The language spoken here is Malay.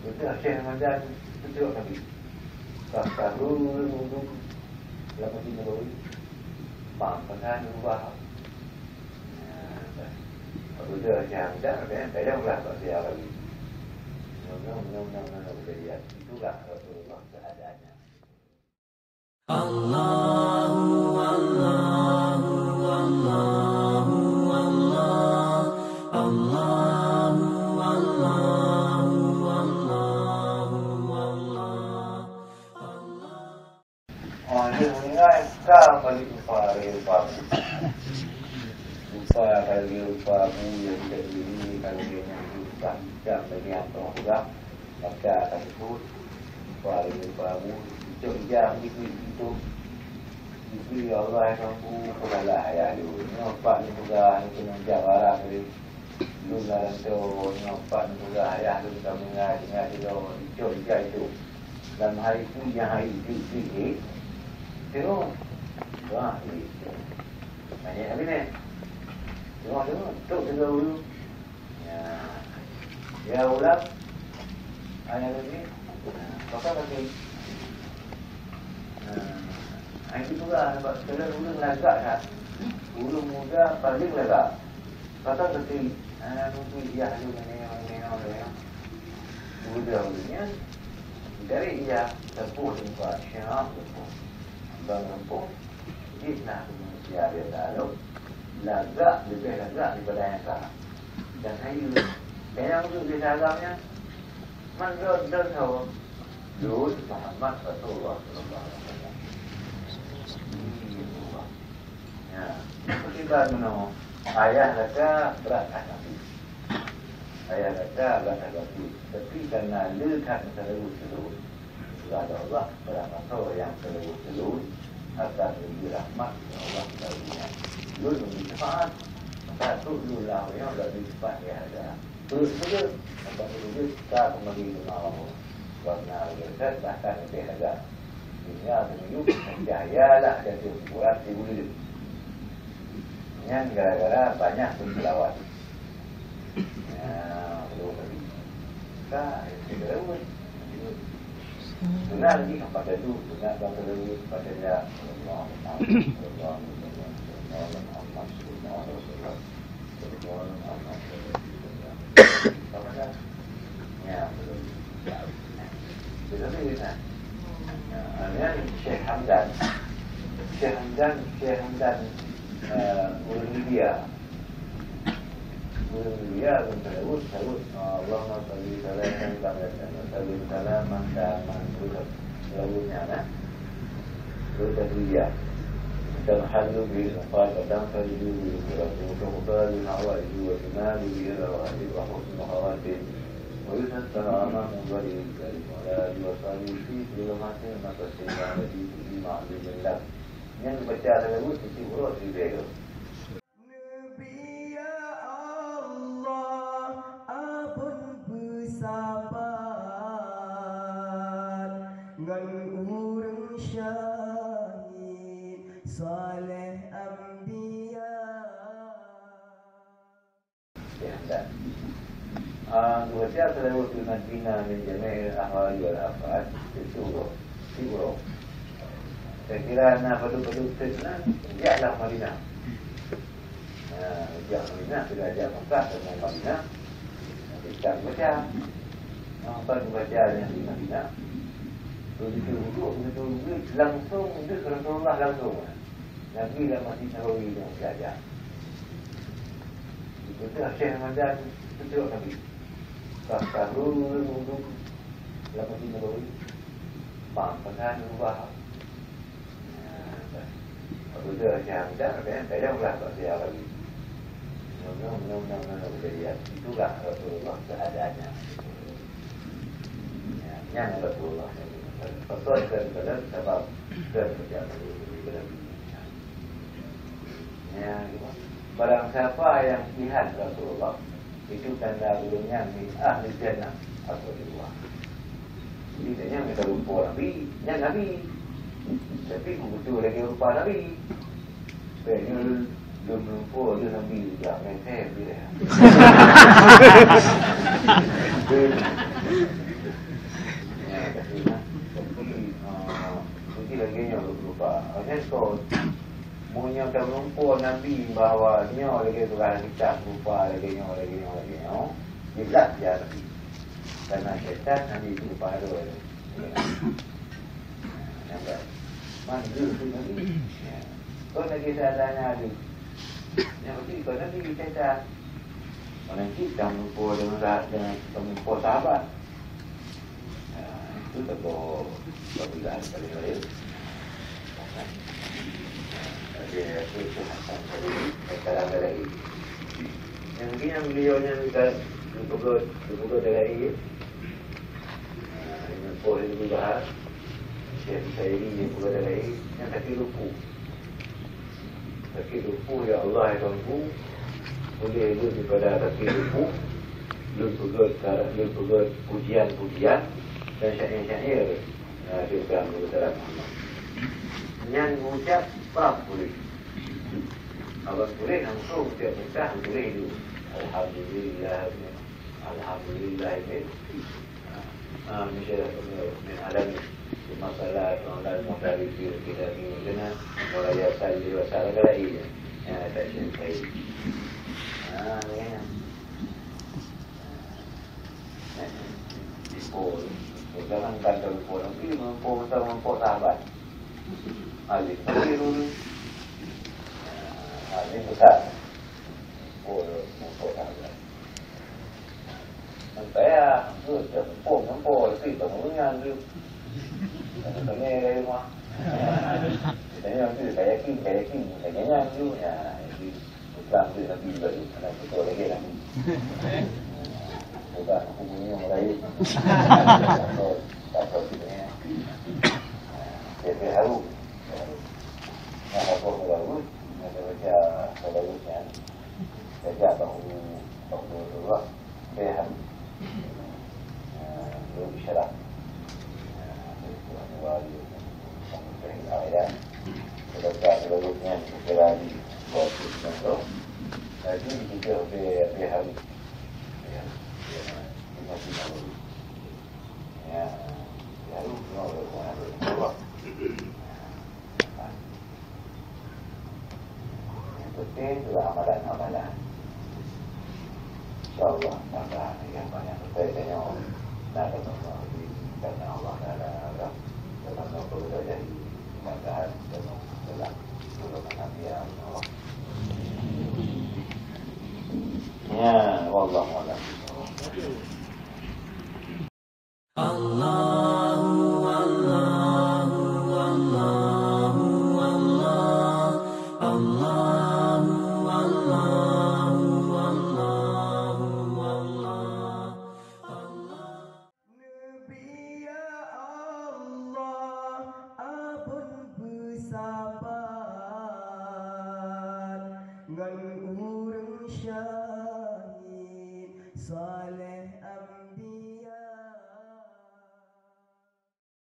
Itu Syekh Ramadan tutup kami. Tahu nunggu lepas ini baru pampasan ubah. Bây giờ chàng chắc là cái đông lạc ở nhà là nó jadi itu lah Rasulullah seadanya. Allahu Allahu Allahu Allah Allahu Allahu Allahu Allah. Orang ini kan tak balik lupa kali lupa bu yang tidak diri kali yang lupa jam bagian tengah baca tersebut lupa bu jam itu Allah yang mampu kepada ayah dulu nampak ni juga itu menjawab dari dulu dalam tu nampak ni juga ayah dulu kita mengaji itu dan hari itu yang hari itu terus wah itu banyak apa ni tengok tuk dulu ya ulang ayat ini apa lagi itu juga nampak sekali ulung lagak kan ulung muda paling lagak kata seperti nunggu iya ini muda-mudanya dari iya tepuh tempat syarab tepuh bang tempuh jitnah manusia dia tahu lagak lebih lagak daripada yang sekarang dan saya yang untuk disalamnya mandor dan tahu Dul Muhammad Rasulullah Sallallahu Alaihi Wasallam. Ya, ketika menurut ayah laka berat hati, ayah laka berat hati. Tapi karena lekat seluruh sudah ada Allah berapa yang seluruh akan lebih rahmat Allah baginya. Dul lebih cepat, satu lulah yang lebih cepat dia ada. Terus saja, apa itu tak kembali mau. Warna geser bahkan lebih agak sehingga menuju mencahayalah dan ukuran tiwul yang gara-gara banyak berselawat belum lagi kita terus benar lagi kepada itu benar terus pada dia Allah Betul tak? Ini Syekh Hamdan Ulumia menterus Allahumma salli salaman daman lalunya Rudahiyah dan halu bi qad dan falidu bi rasul al-awali wa imam bi al-awali wa husn khawatim ويسأل أمام ولي الكريم ولا يوصل في ظلمات المقصد الذي به معلوم الله yang baca tersebut mesti urut di bawah. Nabi ya Allah abun bersabar ngan urang syahid saleh anbiya. Ya, dan وسياسة الوقت المدينة من جميع الأحوال والأفعال في السورة Saya nak betul-betul senang Jalan Madinah Jalan Madinah Bila ajak Mekah dengan Madinah Kita baca Apa baca yang di Madinah Begitu langsung Itu Rasulullah langsung Nabi dah masih Nawawi yang belajar Itu Syekh Ramadan Tutup Nabi Tahu nunggu lepas ini baru pampasan ubah. Bây giờ chàng chắc là cái đông lạc ở nhà là nó jadi itu lah Rasulullah seadanya. Yang Rasulullah betul dan sebab kerja ya, barang siapa yang lihat Rasulullah itu tanda belumnya ahli jannah atau di luar. Jadi dia mereka lupa Nabi, yang Nabi. Tapi betul lagi lupa Nabi. Penyu belum lupa dia Nabi juga mesej dia. rekod. Munya kan lumpur Nabi bahawa nyo lagi tukar kita lupa lagi nyo. Jelas dia Nabi. Karena syaitan Nabi itu lupa ada. Nampak? Manggil tu Nabi. Kau lagi sadanya ada. Yang penting kau Nabi syaitan. Orang kita lumpur dengan lumpur sahabat. Itu tak boleh perbezaan paling lain. Dia itu Hasan tadi sekarang dari yang mungkin yang beliaunya juga dibuka dari ini boleh dibahas saya ini buka dari yang kaki lupu ya Allah yang mampu boleh itu daripada kaki lupu lupa pujian dan syair-syair juga mengucapkan yang mengucap apa boleh kalau boleh langsung dia minta boleh itu Alhamdulillah ini misalnya min alami masalah dan modal kita ini kena mulai asal diwasal lagi ya tak sampai ya jangan kantor orang ini mampu sahabat alih dulu alih besar mampu sahabat saya mampu sih temunya tu temunya dari rumah kita yakin kayaknya tu ya itu Islam tu Nabi baru ada betul lagi lah bukan hubungannya mulai atau sebenarnya saya harus apa bagus ada baca bagusnya baca bahu dua saya harus lebih syarat wali sampai akhirnya baca bagusnya segera dibuat contoh jadi kita harus ya lalu yang penting juga amalan insyaallah tambah yang banyak berkaitannya dan karena Allah Taala dalam perlu jadi kemudahan dalam Nabi Allah ya wallahu a'lam. Nabi ya Allah abun bersabar ngan urang syahid saleh